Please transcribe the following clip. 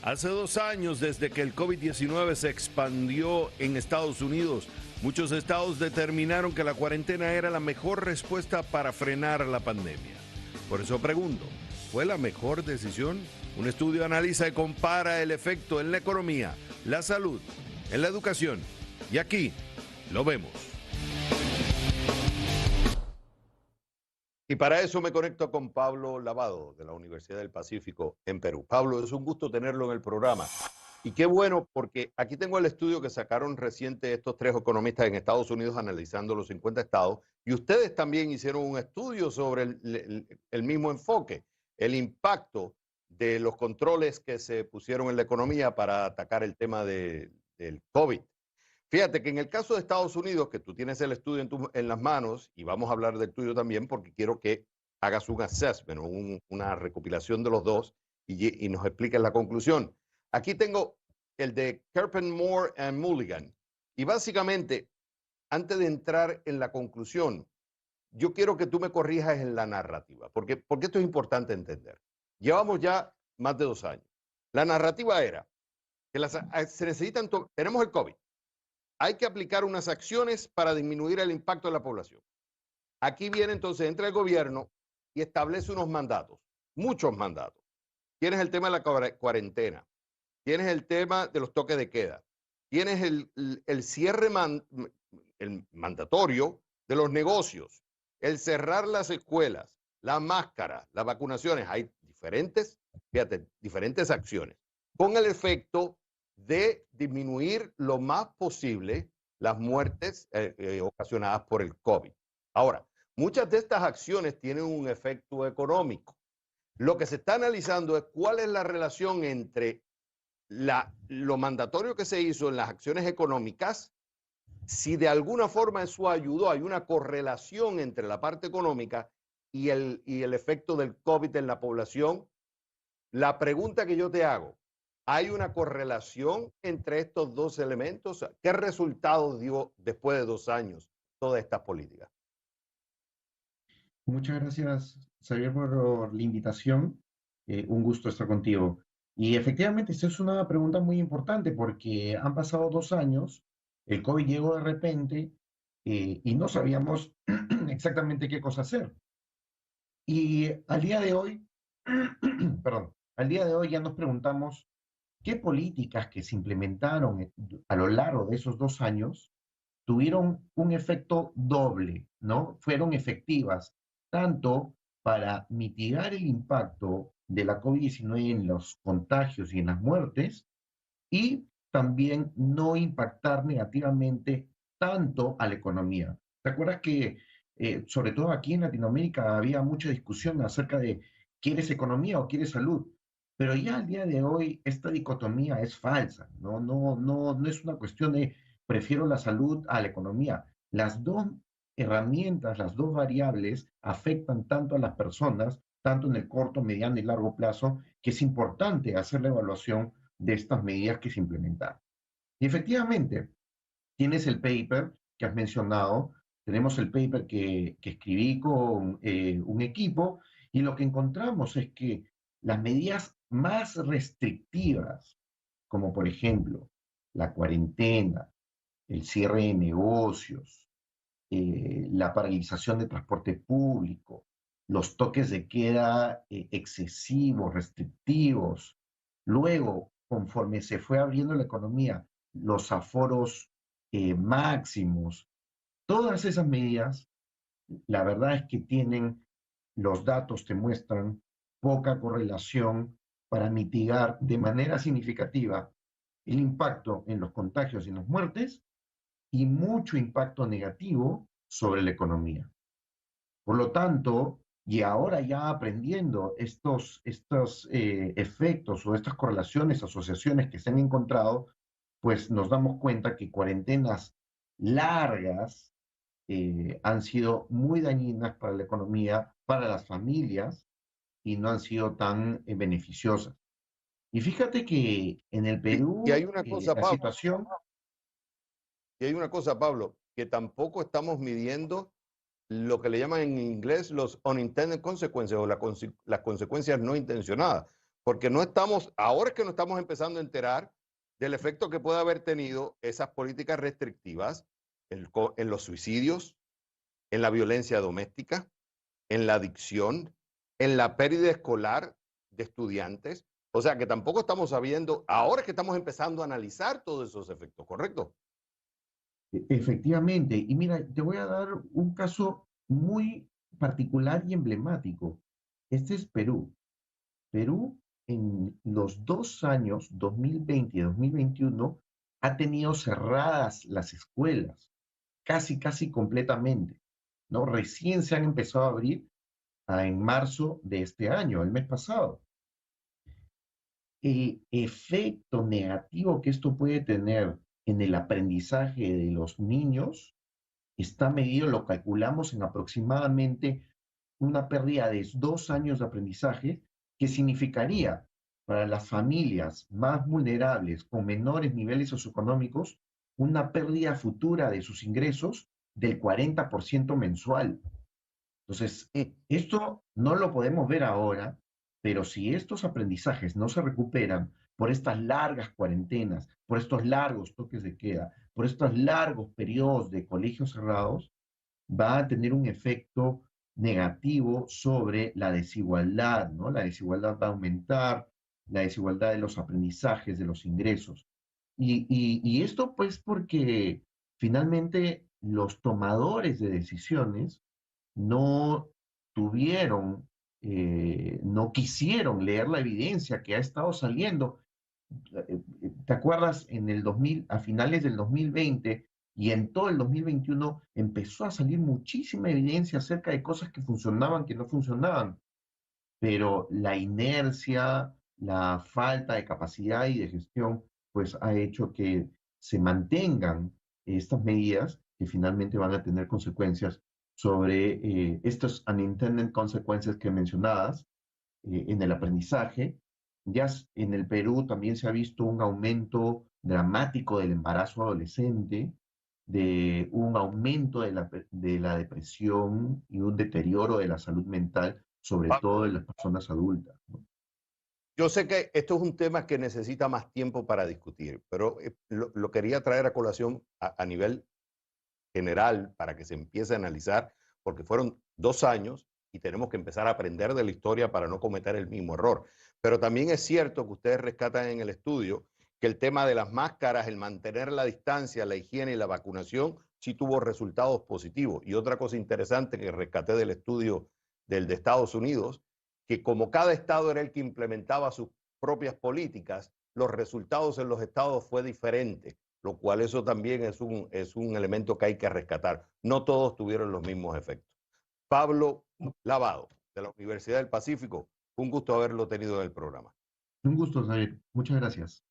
Hace 2 años desde que el COVID-19 se expandió en Estados Unidos, muchos estados determinaron que la cuarentena era la mejor respuesta para frenar la pandemia. Por eso pregunto, ¿fue la mejor decisión? Un estudio analiza y compara el efecto en la economía, la salud, en la educación. Y aquí lo vemos. Y para eso me conecto con Pablo Lavado, de la Universidad del Pacífico en Perú. Pablo, es un gusto tenerlo en el programa. Y qué bueno, porque aquí tengo el estudio que sacaron reciente estos tres economistas en Estados Unidos analizando los 50 estados. Y ustedes también hicieron un estudio sobre el mismo enfoque, el impacto de los controles que se pusieron en la economía para atacar el tema del COVID. Fíjate que en el caso de Estados Unidos, que tú tienes el estudio en las manos, y vamos a hablar del tuyo también, porque quiero que hagas un assessment, una recopilación de los dos y nos expliques la conclusión. Aquí tengo el de Kerpen, Moore and Mulligan. Y básicamente, antes de entrar en la conclusión, yo quiero que tú me corrijas en la narrativa, porque esto es importante entender. Llevamos ya más de 2 años. La narrativa era que se necesitan, tenemos el COVID. Hay que aplicar unas acciones para disminuir el impacto de la población. Aquí viene entonces, entra el gobierno y establece unos mandatos, muchos mandatos. Tienes el tema de la cuarentena, tienes el tema de los toques de queda, tienes el cierre el mandatorio de los negocios, el cerrar las escuelas, las máscaras, las vacunaciones. Hay diferentes, fíjate, diferentes acciones con el efecto de disminuir lo más posible las muertes ocasionadas por el COVID. Ahora, muchas de estas acciones tienen un efecto económico. Lo que se está analizando es cuál es la relación entre lo mandatorio que se hizo en las acciones económicas, si de alguna forma eso ayudó, hay una correlación entre la parte económica y el efecto del COVID en la población. La pregunta que yo te hago, ¿hay una correlación entre estos dos elementos? ¿Qué resultados dio después de 2 años todas estas políticas? Muchas gracias, Xavier, por la invitación. Un gusto estar contigo. Y efectivamente, esta es una pregunta muy importante porque han pasado 2 años, el COVID llegó de repente y no sabíamos exactamente qué cosa hacer. Y al día de hoy, perdón, al día de hoy ya nos preguntamos qué políticas que se implementaron a lo largo de esos 2 años tuvieron un efecto doble, ¿no? Fueron efectivas tanto para mitigar el impacto de la COVID-19 en los contagios y en las muertes y también no impactar negativamente tanto a la economía. ¿Te acuerdas que, sobre todo aquí en Latinoamérica, había mucha discusión acerca de ¿quieres economía o quieres salud? Pero ya al día de hoy esta dicotomía es falsa, no es una cuestión de prefiero la salud a la economía. Las dos herramientas, las dos variables afectan tanto a las personas, tanto en el corto, mediano y largo plazo, que es importante hacer la evaluación de estas medidas que se implementaron. Y efectivamente, tienes el paper que has mencionado, tenemos el paper que escribí con un equipo y lo que encontramos es que las medidas más restrictivas, como por ejemplo la cuarentena, el cierre de negocios, la paralización de transporte público, los toques de queda excesivos, restrictivos. Luego, conforme se fue abriendo la economía, los aforos máximos, todas esas medidas, la verdad es que tienen, los datos te muestran poca correlación para mitigar de manera significativa el impacto en los contagios y en las muertes y mucho impacto negativo sobre la economía. Por lo tanto, y ahora ya aprendiendo estos efectos o estas correlaciones, asociaciones que se han encontrado, pues nos damos cuenta que cuarentenas largas han sido muy dañinas para la economía, para las familias, y no han sido tan beneficiosas. Y fíjate que en el Y hay Perú una cosa, la Pablo, situación. que tampoco estamos midiendo lo que le llaman en inglés los unintended consequences o las consecuencias no intencionadas. porque no estamos, ahora es que nos estamos empezando a enterar del efecto que puede haber tenido esas políticas restrictivas en los suicidios, en la violencia doméstica, en la adicción, en la pérdida escolar de estudiantes. O sea que tampoco estamos sabiendo, ahora es que estamos empezando a analizar todos esos efectos, ¿correcto? Efectivamente, y mira, te voy a dar un caso muy particular y emblemático. Este es Perú. Perú en los 2 años, 2020 y 2021, ha tenido cerradas las escuelas, casi completamente, ¿no? Recién se han empezado a abrir en marzo de este año, el mes pasado. El efecto negativo que esto puede tener en el aprendizaje de los niños está medido, lo calculamos en aproximadamente una pérdida de 2 años de aprendizaje, que significaría para las familias más vulnerables con menores niveles socioeconómicos una pérdida futura de sus ingresos del 40% mensual. Entonces, Mm. esto no lo podemos ver ahora, pero si estos aprendizajes no se recuperan por estas largas cuarentenas, por estos largos toques de queda, por estos largos periodos de colegios cerrados, va a tener un efecto negativo sobre la desigualdad, ¿no? La desigualdad va a aumentar, la desigualdad de los aprendizajes, de los ingresos. Y esto pues porque finalmente los tomadores de decisiones no tuvieron, no quisieron leer la evidencia que ha estado saliendo. ¿Te acuerdas? En el 2000, a finales del 2020 y en todo el 2021 empezó a salir muchísima evidencia acerca de cosas que funcionaban, que no funcionaban, pero la inercia, la falta de capacidad y de gestión, pues ha hecho que se mantengan estas medidas que finalmente van a tener consecuencias sobre estos unintended consequences que mencionabas en el aprendizaje. Ya en el Perú también se ha visto un aumento dramático del embarazo adolescente, de un aumento de la depresión y un deterioro de la salud mental, sobre todo en las personas adultas, ¿no? Yo sé que esto es un tema que necesita más tiempo para discutir, pero lo quería traer a colación a nivel general para que se empiece a analizar, porque fueron 2 años y tenemos que empezar a aprender de la historia para no cometer el mismo error. Pero también es cierto que ustedes rescatan en el estudio que el tema de las máscaras, el mantener la distancia, la higiene y la vacunación sí tuvo resultados positivos. Y otra cosa interesante que rescaté del estudio del de Estados Unidos, que como cada estado era el que implementaba sus propias políticas, los resultados en los estados fue diferente, lo cual eso también es un elemento que hay que rescatar. No todos tuvieron los mismos efectos. Pablo Lavado, de la Universidad del Pacífico, un gusto haberlo tenido en el programa. Un gusto, Javier. Muchas gracias.